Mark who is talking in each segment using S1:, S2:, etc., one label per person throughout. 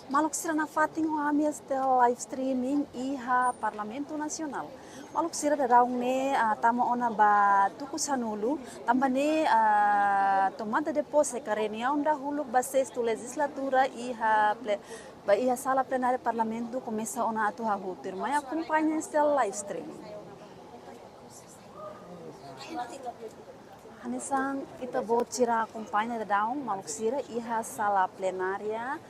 S1: Maluk sira na fating o amias tel live streaming iha Parlamento Nasional. Maluk sira da raung ne tama ona ba tuku sanulu tamba ne tomada depois se reunião da huluk ba sexto legislatura iha sala plenária Parlamento começa ona atu hahutir. Mas acompanha tel live streaming. Hanisang kita bocira acompanha da daung maluk sira iha sala plenária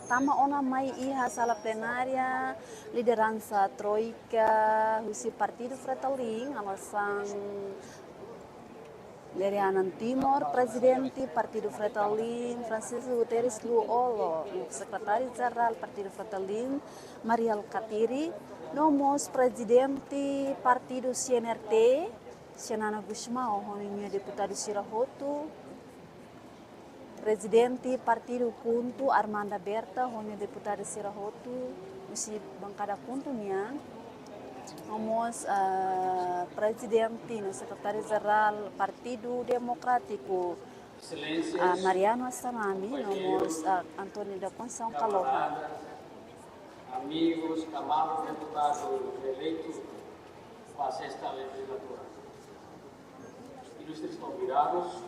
S1: tama ona mai iha sala plenária liderança troika husi partido Fratelin alasang Lerianan Timor presidente partido Fratelin Francisco Guterres Luolo secretário geral partido Fratelin Mariel Katiri nomos presidente partido CNRT Senana Gusmao honinha deputado Sirahotu presidente partido Kuntu Armanda Berta honia deputada Sirahotu usi bancada Kuntunya nomos presidente no secretário geral partido democrático Mariano Assanami nomos Antônio da Conceição Caloha
S2: amigos, amados deputados eleitos para a sexta legislatura, ilustres convidados,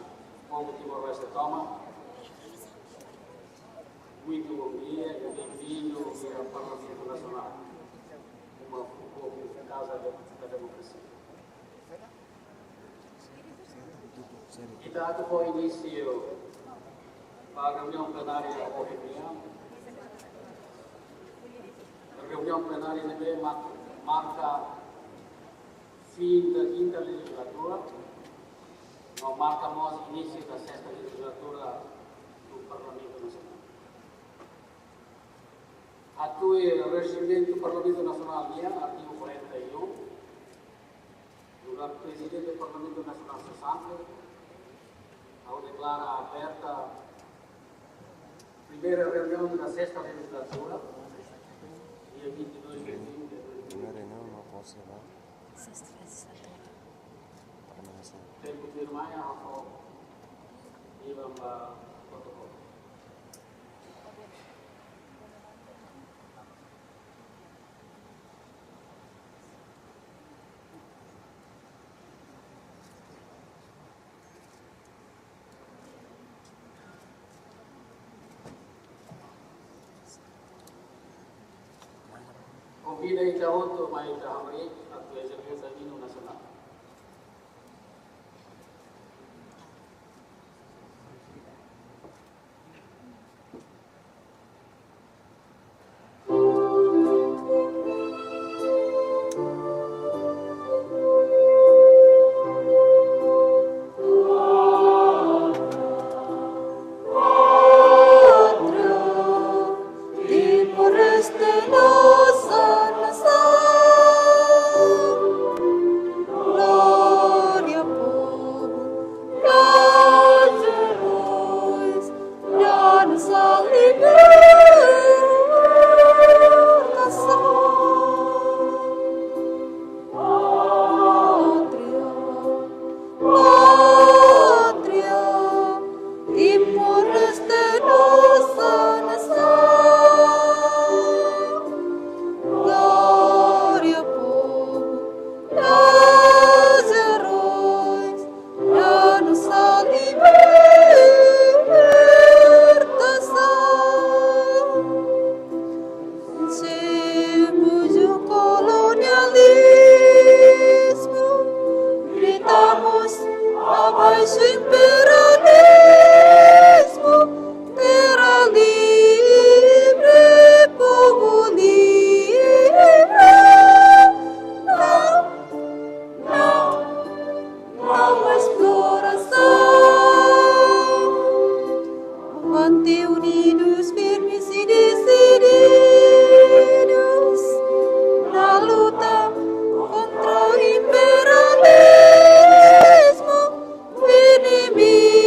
S2: como Timor-Leste toma. Muito bom dia e bem-vindo ao Parlamento Nacional, uma casa da democracia. E dado o início para a reunião plenária da a reunião plenária também marca fim da quinta legislatura, não marcamos início da sexta legislatura do Parlamento Nacional. Atue o regimento do Parlamento Nacional, artigo 41, o presidente do Parlamento Nacional cessante, ao declara aberta a primeira reunião da sexta legislatura, dia 22 de junho de 2020.
S3: Não posso levar.
S1: Sexta legislatura.
S2: Tem que confirmar a foto e vamos ao protocolo. Convida ita untuk mai tahamri atau exercise sa hino nasional.
S4: Inimigo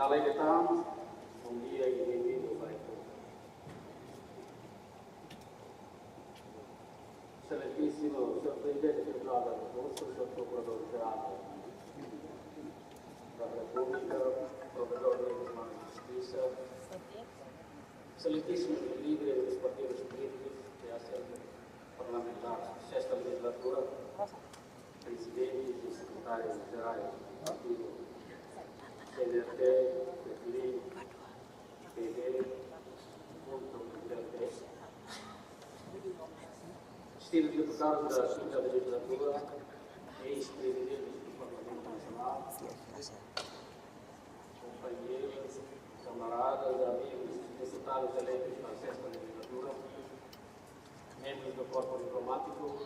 S2: da lei de Trans, bom dia e bem-vindo para todos. Excelentíssimo Sr. Presidente do Tribunal da República, Sr. Procurador-Geral da República, Provedor de Justiça, excelentíssimos líderes dos partidos políticos da Assembleia Parlamentar desta legislatura, presidentes e secretários-gerais do partido CNRT, PPI, PD, junto do PLP, distinguidos deputados da quinta legislatura, ex-presidentes do Parlamento Nacional, companheiros, camaradas, amigos, deputados eleitos na sexta legislatura, membros do corpo diplomático,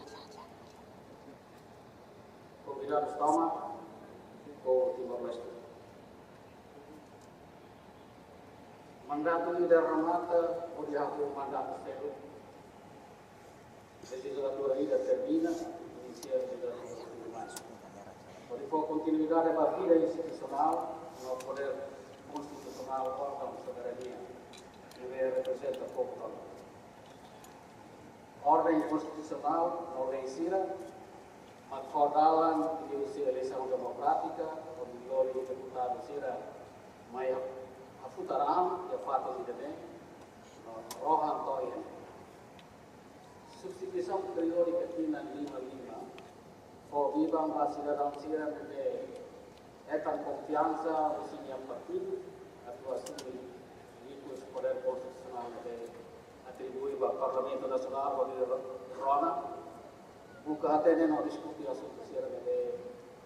S2: convidados Toma, povo Timor-Leste. Mandato líder Ramata, odiado mandato selo, legislatura ainda termina, inicia a legislatura mais. Onde for continuidade da vida institucional, no poder constitucional, órgão de soberania, que representa o povo. Ordem constitucional, não vencida, mas fordalan de eleição democrática, onde glória e deputado será maior. A futaram, e a fato de também, Rohan Toyen. Substituição periódica aqui na Lima, for vivam a cidadão sira é tão confiança, assim, a partido, atuação de os poder constitucional atribui ao Parlamento Nacional, ao Rona, o que até não discute a assunto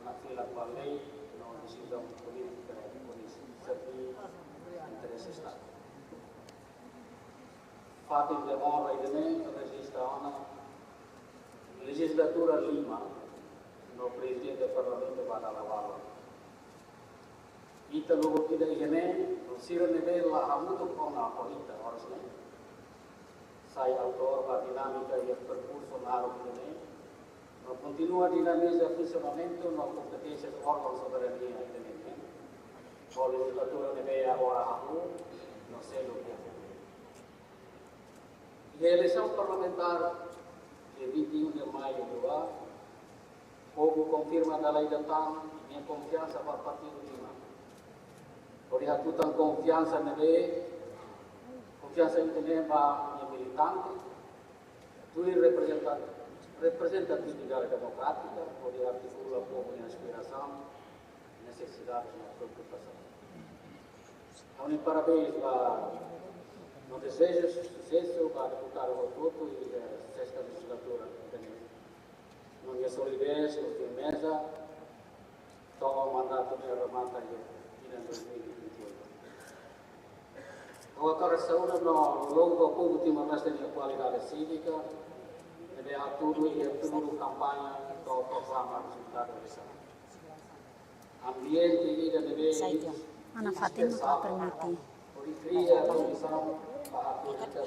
S2: na fila com a lei, na decisão política, por isso, servir interesse Estado. Fato de honra e também registra a legislatura Lima, no presidente do Parlamento Badalavala. Ita logo que daí no Ciro Nebela há muito com a política, horas nem. Sai autor da dinâmica e o percurso na área também. No continua a dinamizar o funcionamento na competência do órgão de soberania também. A legislatura Nebela agora há não sei o que é. E a eleição parlamentar de 21 de maio do ano, o povo confirma da lei da TAM minha confiança para o Partido Lima. Por isso, tu tem confiança nele, confiança em minha militante, tu representatividade democrática, por isso, articula o povo em aspiração, necessidades e preocupação. Então, parabéns no desejo de sucesso para deputado Rotuto e a sexta legislatura também. Na minha solidez, na firmeza, toma o mandato de Ramata em 2028. O autor de saúde no longo do povo Timor-Leste de qualidade cívica, deve a tudo e a tudo campanha do proclama resultado da eleição. Ambiente e deve
S1: Ana Fatima ka permiti.
S2: cria a condição para a política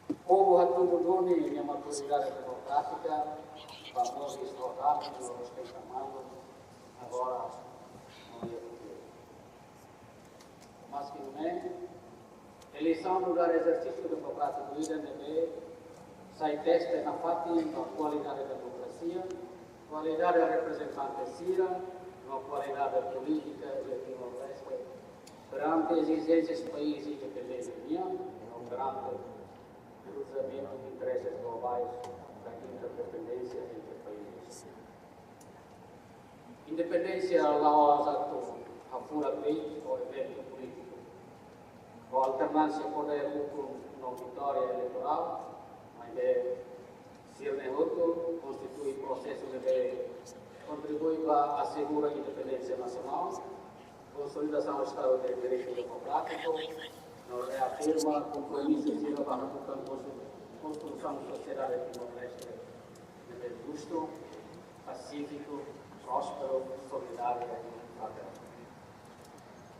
S2: o povo atunduni a maturidade democrática, vamos explorar o respeitamento agora no dia futuro. Mas que não é, eleição no lugar exercício democrático do IDNB, sai teste na FATI, na qualidade da democracia, qualidade representante CIRA, na qualidade política de Timor-Leste, perante exigências do país independente da União, perante cruzamento de interesses globais da interdependência entre países. Independência lá a fura feito o evento político. A alternância poder na vitória eleitoral, mas Sirnehuto constitui processo de contribui para assegurar a independência nacional, consolidação do Estado de Direito Democrático, reafirma compromisso para a construção da sociedade timor-leste justo, pacífico, próspero, solidário e fraterno.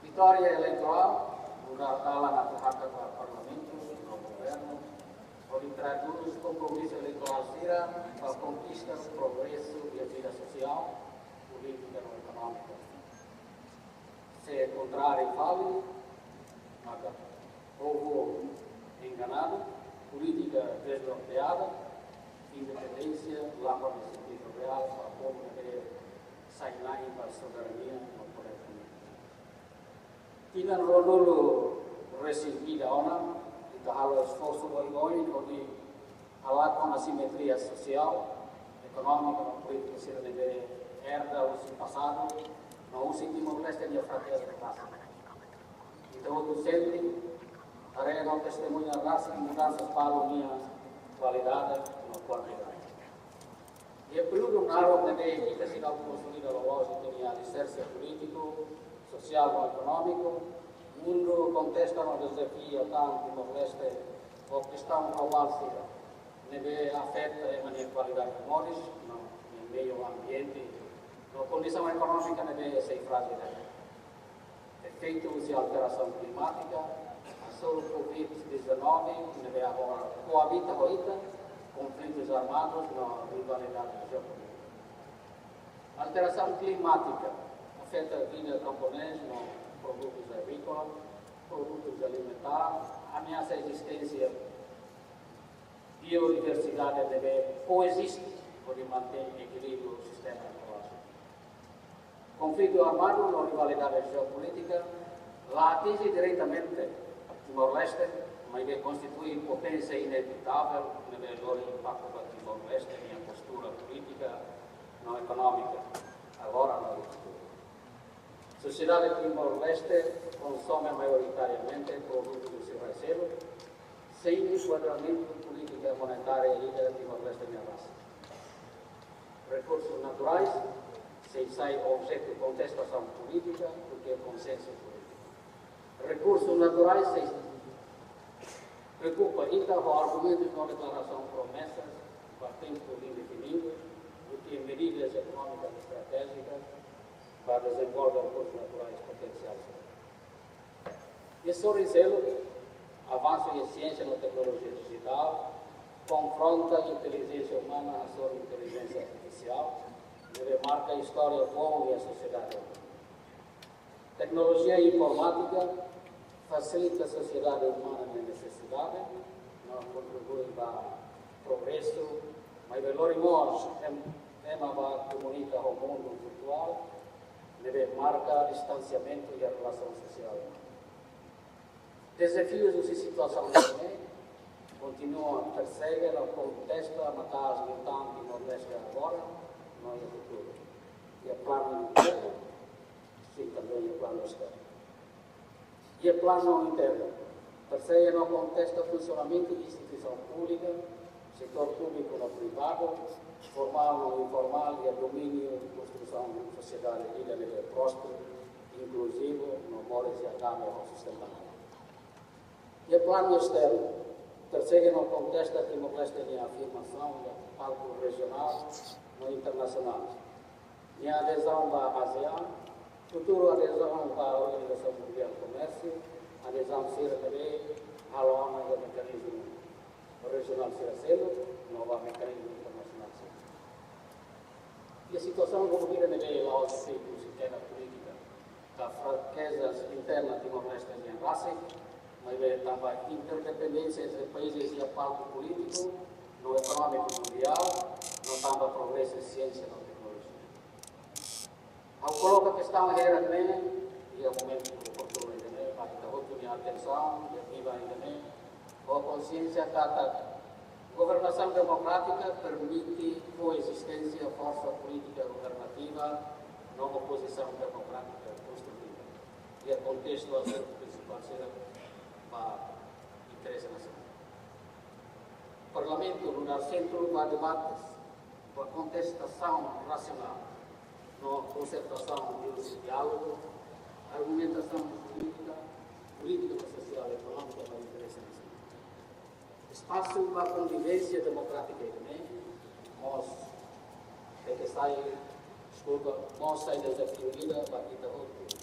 S2: Vitória eleitoral, lugar dela na terra do Parlamento, no governo, onde traduz os compromissos eleitorais para a conquista do progresso e a vida social. entrar e fale, maka povo enganado, política desbloqueada, independência, lá para o sentido real, para o povo que sai lá para a soberania, não corretamente. Tinha Ronolo recebida ona, e tahalo esforço ongoing, onde há com a simetria social, econômica, política, se deve herda o passado, não se Timor-Leste e a fraqueza da classe. Então, do centro, a regra não testemunha raça e mudanças para a minha qualidade e quantidade. E é período raro de ver que a cidade construída a lógica de alicerce político, social e econômico, o mundo contesta no desafio tanto Timor-Leste ou questão global deve afeta a minha qualidade de modos, no meio ambiente, na condição econômica deve ser frágil. Efeitos de alteração climática, a sua Covid-19 deve agora coabita conflitos armados na rivalidade geopolítica. A alteração climática afeta a vida camponesa, produtos agrícolas, produtos alimentares, ameaça a existência, biodiversidade deve coexistir para manter equilíbrio do sistema ecológico. Conflito armado na rivalidade geopolítica lá atinge diretamente Timor-Leste, mas ele constitui potência inevitável no melhor impacto para Timor-Leste e a postura política, não econômica, agora na agricultura. A sociedade de Timor-Leste consome maioritariamente produtos do seu parceiro, sem enquadramento política monetária e de Timor-Leste e raça. Recursos naturais, sem sai objeto de contestação política, porque é consenso político. Recursos naturais, sem preocupa ainda com argumentos na declaração promessas para tempo indefinido, do que medidas econômicas estratégicas para desenvolver recursos naturais potenciais. E sobre isso, avanço em ciência na tecnologia digital, confronta a inteligência humana à sua inteligência artificial, deve marcar a história bom e a sociedade. Tecnologia informática facilita a sociedade humana na necessidade, não contribui para o progresso, mas valor nós para comunicar ao mundo virtual, deve marcar o distanciamento e a relação social. Desafios de situação continuam a perseguir, a contestar, a matar as militantes e Timor-Leste agora, não é o futuro. E a plano interno, sim, também o plano externo. E a plano interno, persegue não contesta o funcionamento de instituição pública, setor público no privado, formal no informal e a domínio de construção de uma sociedade livre, próspera, inclusivo, no modo de agarrar ao sistema. E o plano externo, persegue não contesta que Timor-Leste a afirmação do palco regional no internacional. E a adesão da ASEAN, futuro adesão para a Organização Mundial do Comércio, adesão CIRA-TV, à ONU e ao mecanismo regional CIRA-CELO, novo mecanismo internacional CIRA. E a situação envolvida na lei lá aos efeitos interna política, da fraquezas internas de Timor-Leste e raça, mas também interdependência entre países e a palco político, no econômico mundial, no também progresso em ciência e tecnologia. Ao colocar a questão também, e é o momento oportuno também, para que a minha atenção, e aqui vai também, a consciência que a governação democrática permite coexistência, força política governativa, não oposição democrática construtiva. E o contexto a ser principal será para interesse nacional. O Parlamento, no centro para debates, para contestação racional, na concertação e diálogo, argumentação política, social e econômica para o interesse nacional. Espaço para a convivência democrática também, nós, que sai, nós sai desafio vida, batida outro,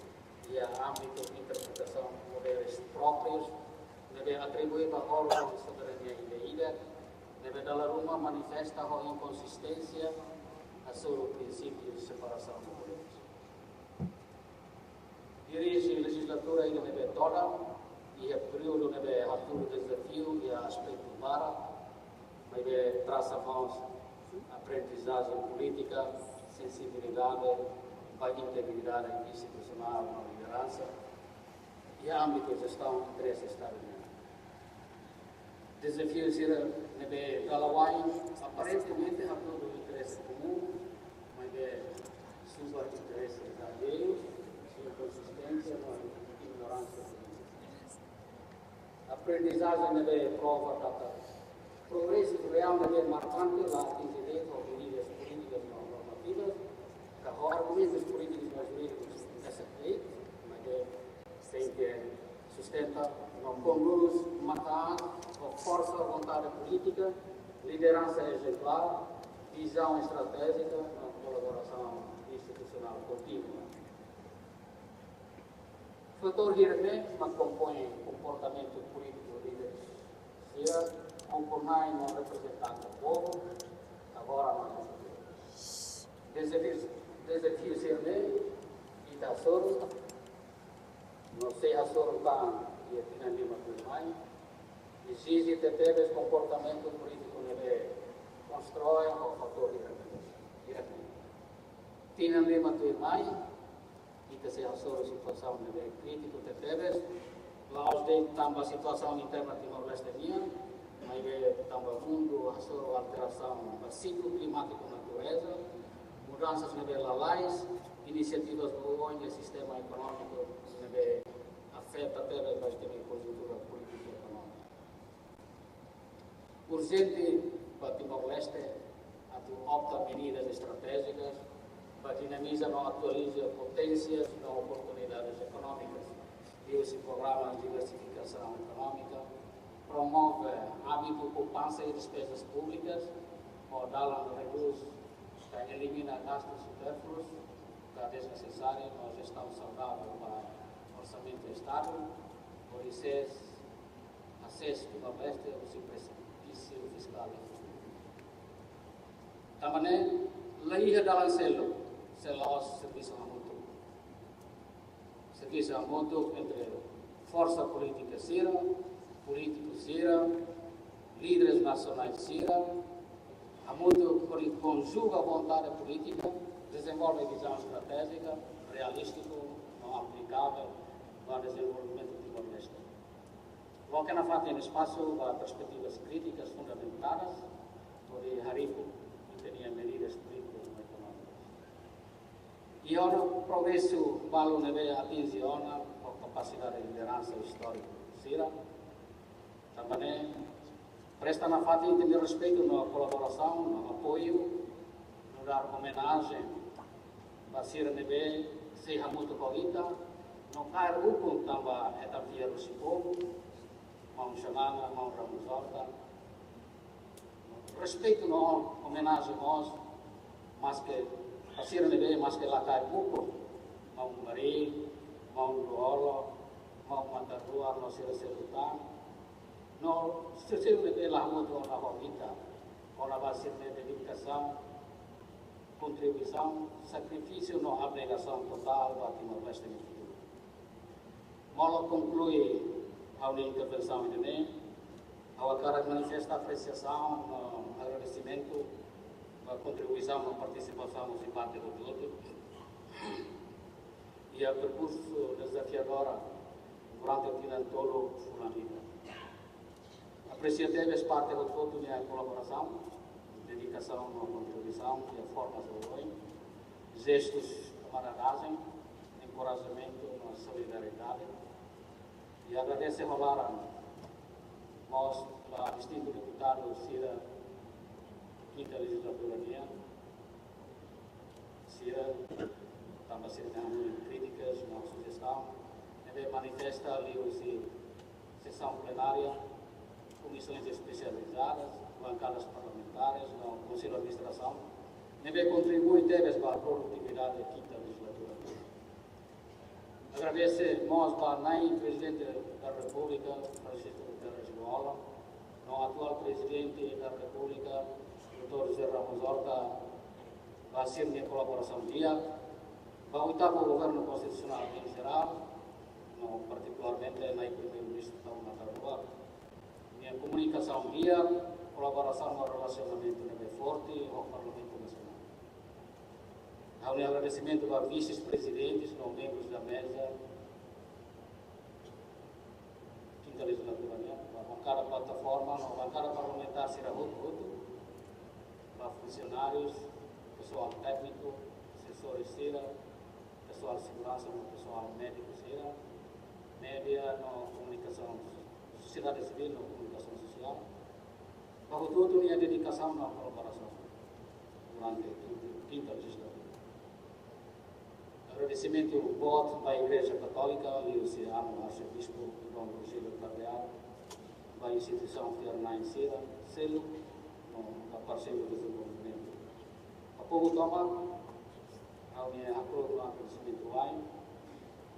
S2: e a âmbito de interpretação de poderes próprios, deve atribuir a órgão de soberania indevida, deve dar uma manifesta a inconsistência a seu princípio de separação de poderes. dirige a legislatura ainda nebe toda e é período nebe haturo desafio e aspecto para, mas traça mãos aprendizagem política, sensibilidade, para integridade institucional na liderança e âmbito de gestão de interesse extraordinário. Desafio será nebe galawai aparentemente haturo interesse comum, mas super interesse alheio, sua consistência na ignorância. Aprendizagem nebe prova da progresso real nebe marcante lá atingimento de medidas políticas não normativas, que argumentos políticos mais jurídicos nessa lei, mas tem que sustenta não conduz matar com força vontade política, liderança exemplar, visão estratégica, na colaboração institucional contínua. Fator hirme, mas compõe comportamento político líderes. Se concornai não representante do povo, agora não é. Desafio hirme, e da soro, não sei a soro tá e aqui na Lima do Mai, exige que teve comportamento político nele constrói o fator hirme. Tina Lima do Mai, e que se a soro situação nele crítico que teve, lá os de tamba situação interna de Timor-Leste minha, mas tamba mundo a soro alteração do ciclo climático natureza, mudanças nivelais, iniciativas do ONU, sistema econômico, afeta até a conjuntura política e econômica. Urgente para Timor-Leste, opta medidas estratégicas, para dinamizar e atualizar potências e oportunidades econômicas, e esse programa de diversificação econômica, promove hábito, poupança e despesas públicas, modal reduz, elimina gastos supérfluos, que é desnecessário, uma gestão saudável para orçamento do Estado, por isso, acesso do Nordeste ao precipício fiscal. Também, lei dalam selo serviço mútuo. Serviço mútuo entre força política SIRA, políticos SIRA, líderes nacionais SIRA, a mútuo conjuga a vontade política, desenvolve visão estratégica, realístico, não aplicável para o desenvolvimento de Timor-Leste. Logo que na falta de espaço para perspectivas críticas fundamentadas, por Haripo teria medidas políticas e econômicas. E ora, o progresso vale neve atinge a capacidade de liderança histórica SIRA, também presta na falta de respeito na colaboração, no apoio, no dar homenagem para SIRA neve seja muito corrida, não cai o ponto também é também o Cipovo, mão chamada, mão Ramos Horta. Respeito no homenagem nós, mas que a SIRA neve, mas que lá cai pouco, mão Mari, mão Luolo, mão Mandarua, não SIRA Selutan, não se neve lá muito na corrida, ou na base de dedicação, contribuição, sacrifício, não abnegação total para Timor-Leste no futuro. Molo conclui a minha intervenção em Enem, ao cara manifesta apreciação, agradecimento, a contribuição, a participação no debate do todo e a percurso desafiador durante o ano todo na vida. Apreciativas parte do todo minha colaboração, dedicação na contribuição e a forma de apoio, gestos de camaradagem, encorajamento na solidariedade e agradeço a rolar nós, a distinto deputado Cira, quinta legislatura minha, Cira, também se tem críticas, uma sugestão, ele manifesta ali sessão plenária, comissões especializadas, bancadas parlamentares, no Conselho de Administração, deve contribuir para a produtividade da quinta legislatura. Agradeço nós para o Presidente da República, Francisco Guterres Luola, no atual Presidente da República, Dr. José Ramos Horta, para ser minha colaboração dia, Para o oitavo governo constitucional em geral, no, particularmente na primeiro-ministro da União, minha comunicação via colaboração no relacionamento forte ao Parlamento Nacional. Há um agradecimento a vice-presidentes, não membros da mesa, quinta legislatura, a bancada plataforma, a bancada parlamentar será outro, para funcionários, pessoal técnico, assessores CIRA, pessoal de segurança, pessoal médico CIRA, média, comunicação, sociedade civil, comunicação social. Para tudo, minha dedicação na colaboração durante a quinta legislatura. Agradecimento voto para a Igreja Católica e o Ciano Arcebispo Dom Rogério Cardeal, para a instituição Fiorna em Sira, selo da parceiro do desenvolvimento. A povo toma, a minha acordo agradecimento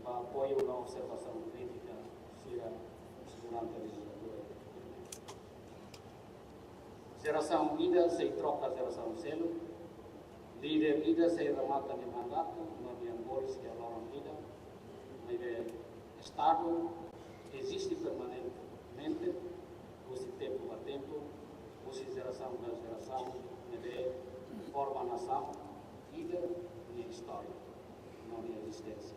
S2: para apoio na observação crítica Sira durante a legislatura. Geração ida, sem troca, geração selo. Líder ida, sem remata de mandato, não minha bolis que agora vida. Mas Estado existe permanentemente, usa tempo a tempo, usa geração da geração, forma a nação, ida e história, não minha existência.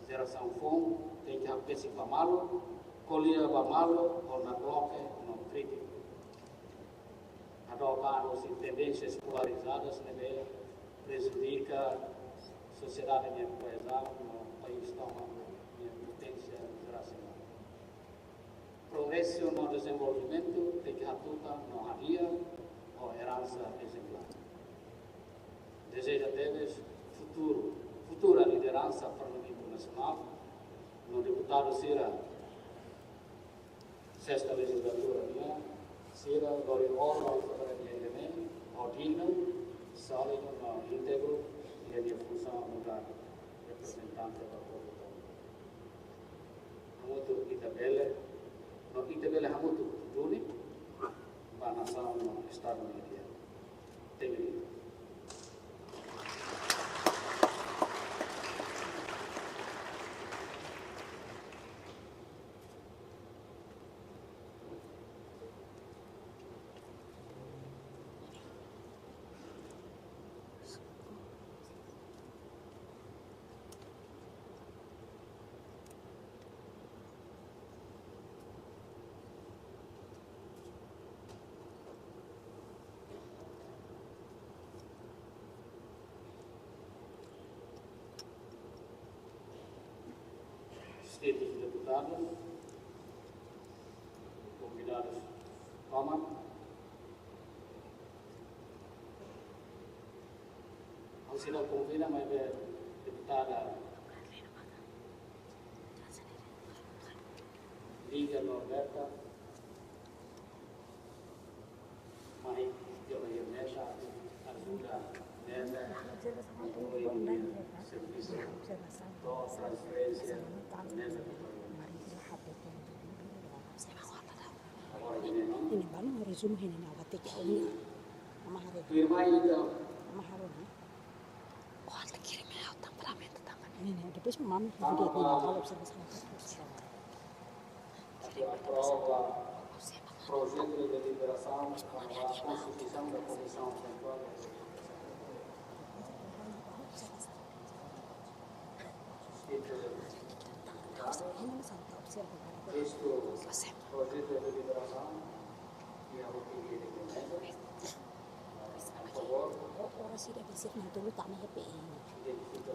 S2: Geração fome, tem que apelar para malo, colher para malo, ou na bloque, não crítico. Adotar-se tendências polarizadas, prejudica a sociedade minha coesão, no país toma minha potência geracional. Progresso no desenvolvimento, tem que atuar no haria ou herança exemplar. Deseja deves futura liderança do Parlamento Nacional, no deputado Sira, sexta legislatura minha, Sira, Lori Orlo, Odino, sólido, íntegro, e a minha função mudar representante da população. Muito Itabela, no Itabela é muito dune, para a nação no Estado Unido. Tem distintos deputados, convidados, toma. Ao se não convida, mas é deputada Liga Norberta, mãe de uma mesa, ajuda mesa, serviço, transferência, mesa.
S3: Ini baru resume ini na watik ini amahare
S2: Firma itu
S3: amahare
S1: Oh, alta kirim ya, utang parlamento tangan.
S3: ini depois mami video ini kalau observasi
S2: aprova projeto de deliberação para a constituição da Comissão Central da
S3: ini sampai observasi
S2: Este projeto de deliberação e a opinião de a favor,
S3: orang sih dia bisa nanti dulu tanah HPI
S2: identifica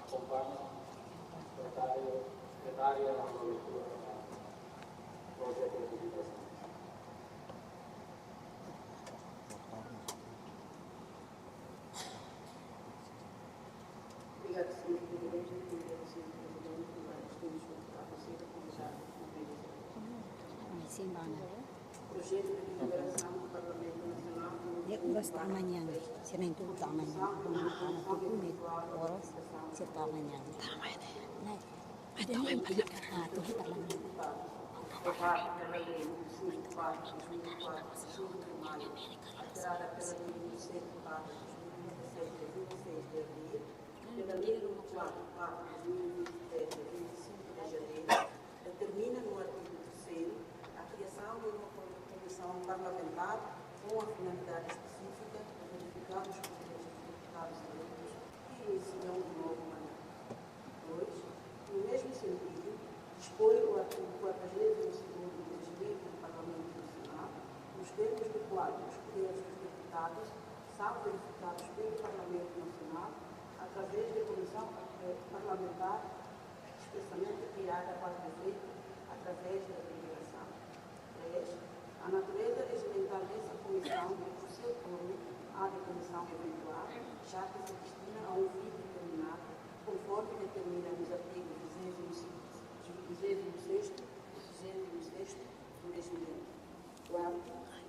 S2: acompanha secretária na leitura do projeto de deliberação.
S4: Obrigada, Sr. Presidente. Obrigada, Sr. Presidente, por estamos juntos para você da Comissão
S3: ini sih mana
S4: Projeto de deliberação do Parlamento Nacional
S3: dia uras tanahnya nih sih nanti dulu tanahnya tanah tuh ini orang sih tanahnya
S1: Tama ini.
S3: nah ada yang pilih tuh parlamen
S4: aprovado pela Lei 24 de 2004 de maio, alterada pela Lei 104 de 2016 de 26 de abril, através da comissão parlamentar, especialmente criada para efeito através da deliberação. 3. A natureza regimental dessa comissão é, por seu turno, a de comissão eventual, já que se destina a um fim determinado, conforme determina os artigos 26 do regimento. 4.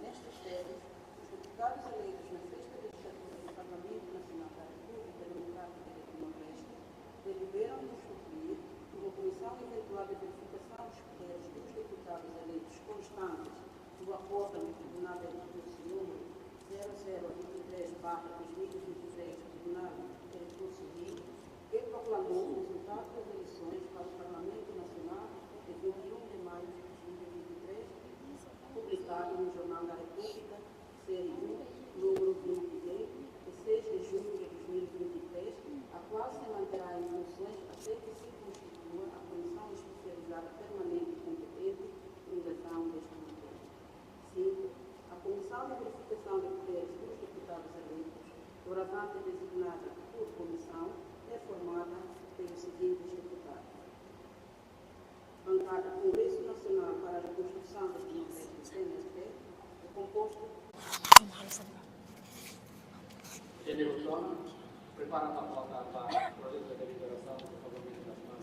S4: Nestas férias, os deputados eleitos na sexta legislatura do Parlamento Nacional da República Democrática de Timor-Leste deliberam constituir uma comissão eventual de verificação dos poderes dos deputados eleitos constantes do acordo no Tribunal de Recurso número 0023/2023 do Tribunal de Recurso Civil, que proclamou o resultado das eleições para o Parlamento Nacional de 21 de maio de 2023, publicado no Jornal da República, série 1, número 26, de 6 de junho de 2023, a qual se manterá em funções até que se constitua a Comissão Especializada Permanente e Competente em relação desta matéria. 5. A Comissão de Verificação de Poderes dos Deputados Eleitos, doravante designada por comissão, é formada pelos seguintes deputados: Bancada Congresso Nacional para a Reconstrução da Democracia CNSP, é composto.
S2: Eleição, prepara a pauta para o projeto de deliberação do Parlamento Nacional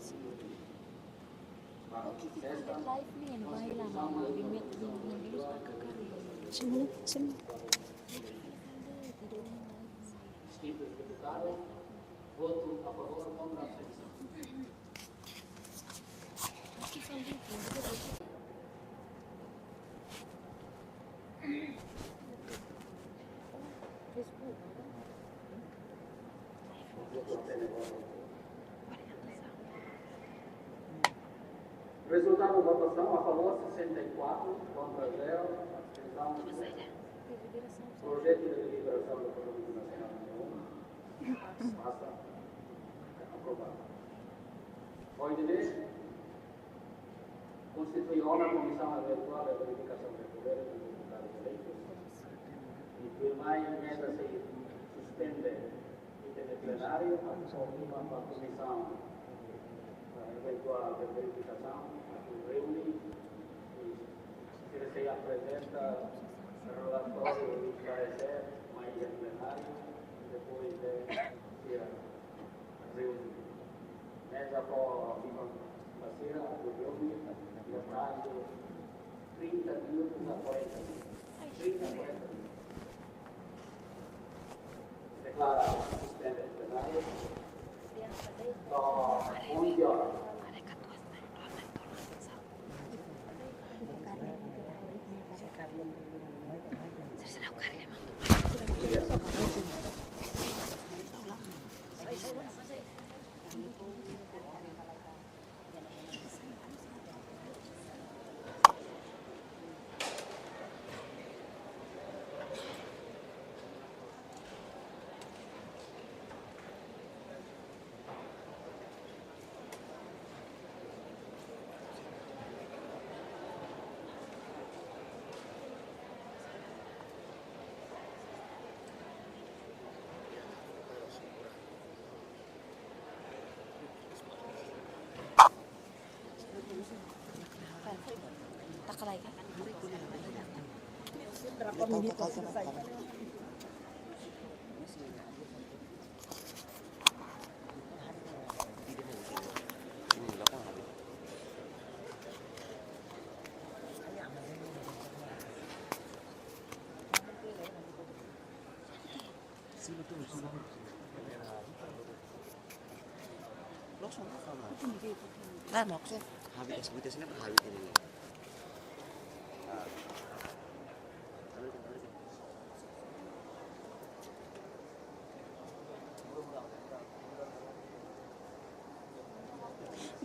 S2: para esta distintos deputados, voto a favor contra a abstenção. Resultado da votação: a favor 64, contra 0, abstenção 0. Projeto de deliberação do Parlamento Nacional número 1 passa aprovado. Ordem: constitui a comissão eventual de verificação de poderes dos deputados eleitos e firmar a emenda se suspende item plenário a última comissão eventual de verificação a reúne e se apresenta relatório e esclarecer mais em plenário depois de ir a reunir. Mesa for fazer a reunião e a prazo 30 minutos a 40 minutos. 30 a 40 minutos. Declara suspende o plenário. Só 11 horas.
S3: Berapa menit selesai? Nah, maksudnya habis ini habis ini.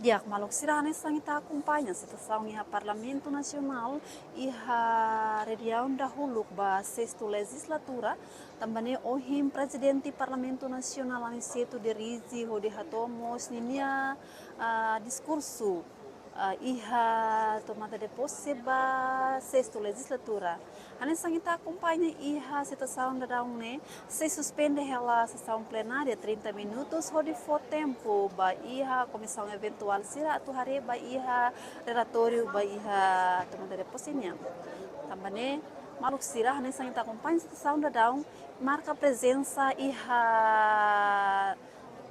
S1: Diak malok sirane sang ita acompanha a situação em Parlamento Nacional e a reunião da huluk ba sexta legislatura também o presidente do Parlamento Nacional aniceto de rizi o de hatomos ninia discurso iha tomada de posse ba sexta legislatura. Ane sangita acompanha iha situação da daune se suspende a sessão plenária 30 minutos hodi for tempo ba iha comissão eventual sira atu hari ba iha relatório ba iha tomada de posse nya. Também maluk sira ane sangita acompanha situação da daun marca presença iha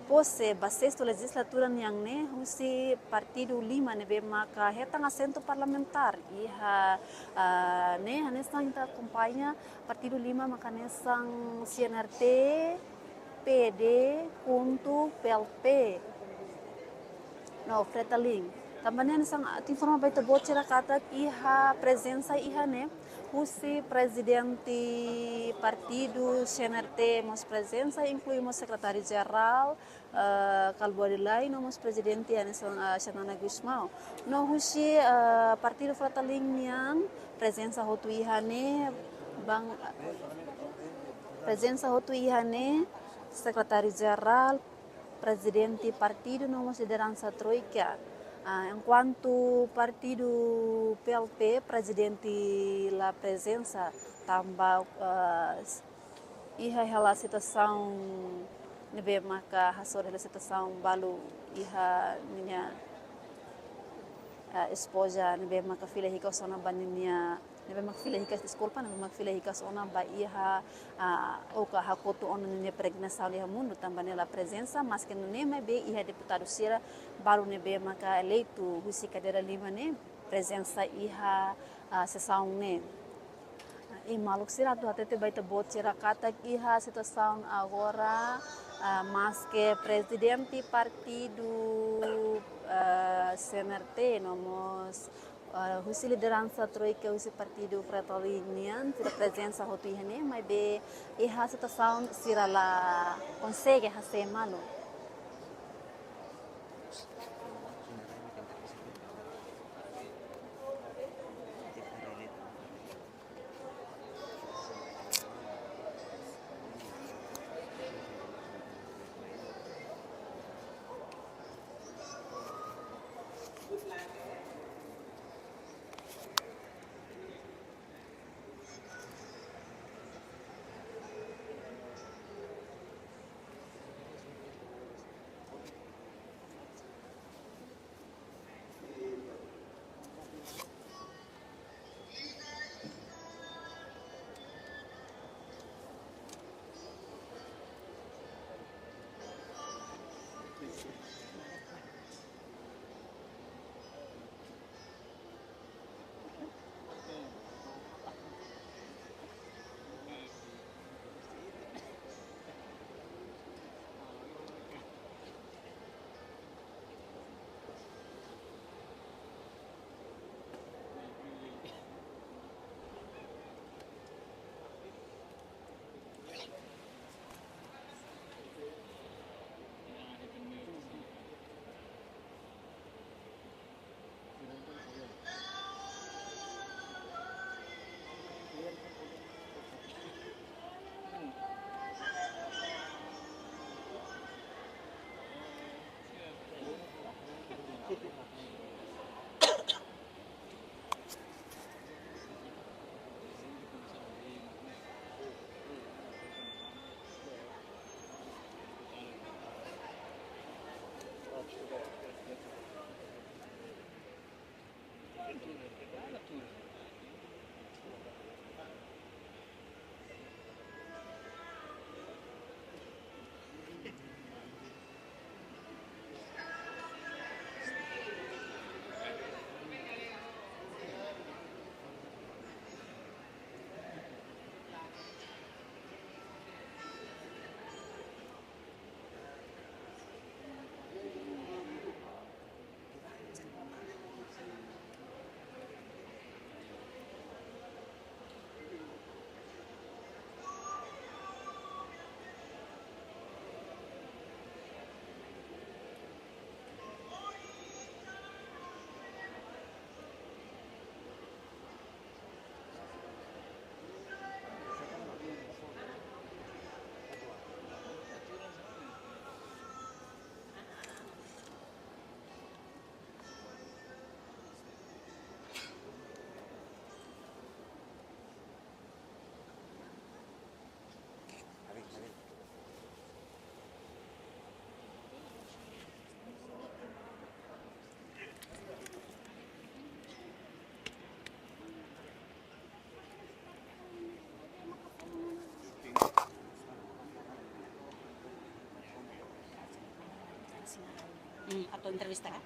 S1: posse ba sexta legislatura yang ne husi partido lima ne be maka hetang assento parlamentar iha ne hanesang kita acompanha partido lima maka nesang CNRT PD Kuntu PLP no Fretaling também nesang informa baita bocera kata iha presença iha ne husi presidente partido CNRT mos presença incluímos secretário-geral Kalbu Adilai nomos presidente Anisong Shanana Gusmao no husi partido Frataling yang presença hotu ihane bang presença hotu ihane secretário-geral presidente partido nomos liderança troika. Enquanto partido PLP, presidente la presença, também iha situação nebe maka hasor a situação balu iha minha esposa nebe maka filha hika sona baninha nebe maka filha hika desculpa nebe maka filha hika sona ba iha oka hakoto ona nebe pregnação iha mundo também la presença mas que não neme be iha deputado sira balu nebe maka eleito husi cadeira lima ne presença iha sessão ne e maluk sira tu até baita bot sira kata iha situação agora mas que presidente partido CNRT nomos husi liderança troika husi partido Fratelinian tira presença hotu ihane mas be iha situação sira la consegue hacer malo.
S3: Atau entrevista kah?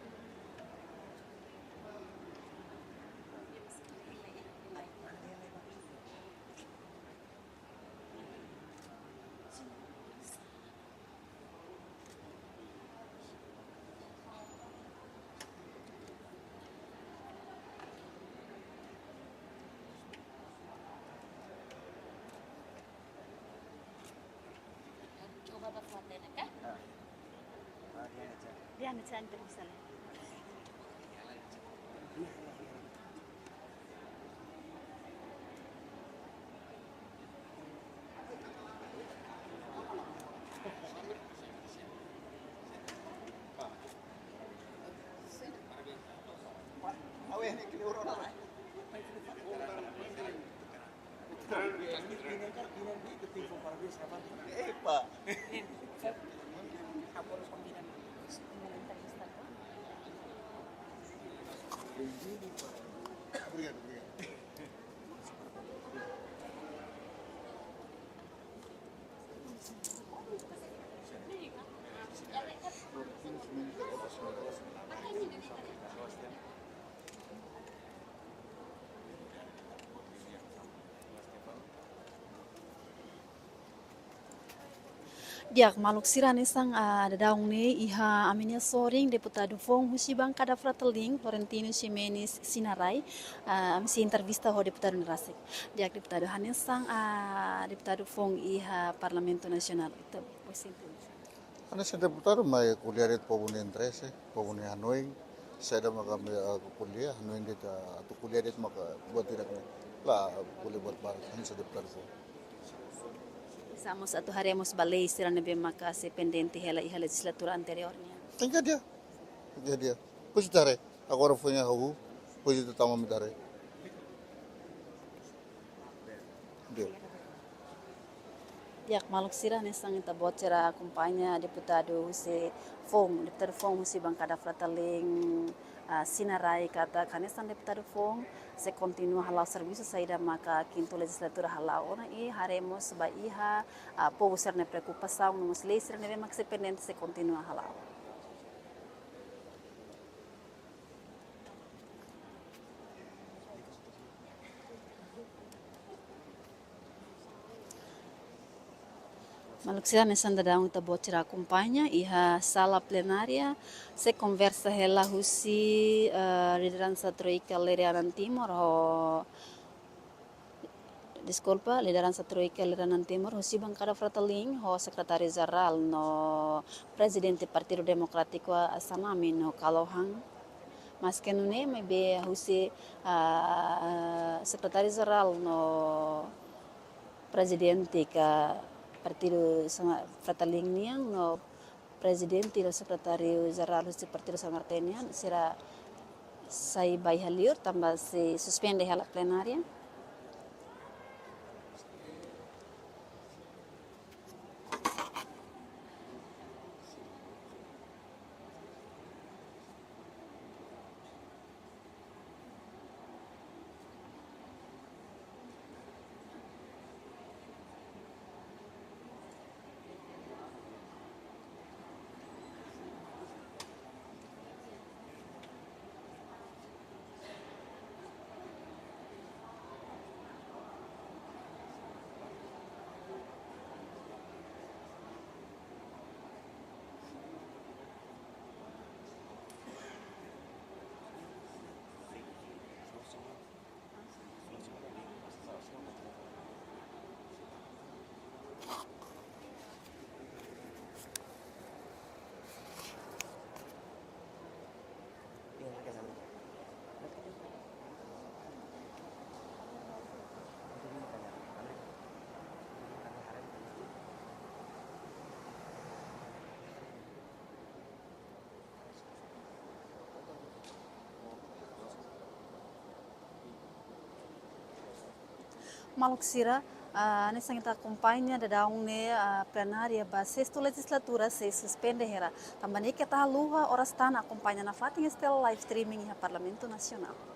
S3: Coba buat kah? Dia ada entrevista lah.
S1: Diak maluk sirane sang ada daung ne iha aminia soring deputado Fong Husibang kada frateling Florentino Ximenes Sinarai amsi entrevista ho deputado Nerasik. Diak deputado hanes sang deputado Fong iha Parlamento Nasional itu posinto.
S5: Ana sa deputado may kuliah ito po ni interese, po ni Hanoi. Saya dah makan kuliah, Hanoi dito atau kuliah dito maka buat tidak lah boleh buat barat hanya sa deputado po.
S1: Estamos atuharemos balei sirane be makase pendente hela iha legislatura anteriornya.
S5: Tinggal dia. Pusi tare, aku orang punya hawu, pusi itu tamu mitare. Dia.
S1: Diak maluk sirane sang ita bocera acompanha deputado deputado Fong Husibang kada frateling Sinarai kata kanesan deputado Fong se continua halau serviço saída maka quinto legislatura halau ona e haremos ba iha povo ser ne preocupação nos leis ser ne max pendente se continua halau. Maluxira nesanda daung ta bocera acompanha iha sala plenária se conversa hela husi liderança troika Lerianan Timor liderança troika Lerianan Timor husi bancada frateling ho sekretaris geral no presidente Partido Democrático Asanami no Kalohang mas kenune mebe husi sekretaris geral no presidente ka Partido Frateling niang no presidente no secretario geral do Partido Samartenian será sai bai haliur tambah se suspende hala plenária. Maluxira nessa kita acompanha da daung ne plenária ba sexto legislatura se suspende hera também que tá luha horas tá na acompanha na fatinha live streaming ha Parlamento Nacional.